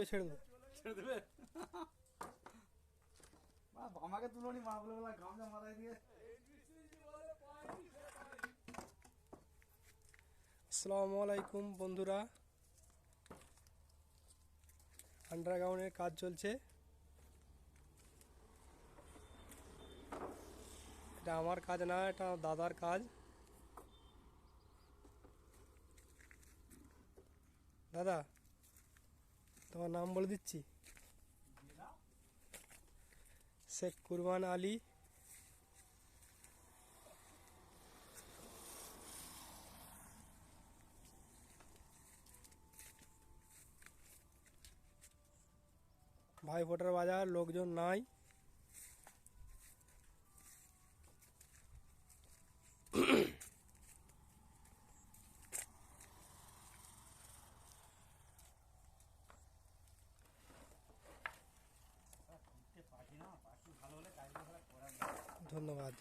ছেড়ে দেবো। ছেড়ে দেবে আমাকে তুলোনি মা বলে বলা গামছা মাথায় দিয়ে। আসসালামু আলাইকুম বন্ধুরা, আন্ডারগ্রাউন্ডের কাজ চলছে। এটা আমার কাজ না, এটা দাদার কাজ। দাদা, তোমার নাম বলে দিচ্ছি, শেখ কুরবান আলী। ভাইফোঁটার বাজার, লোকজন নাই। ধন্যবাদ।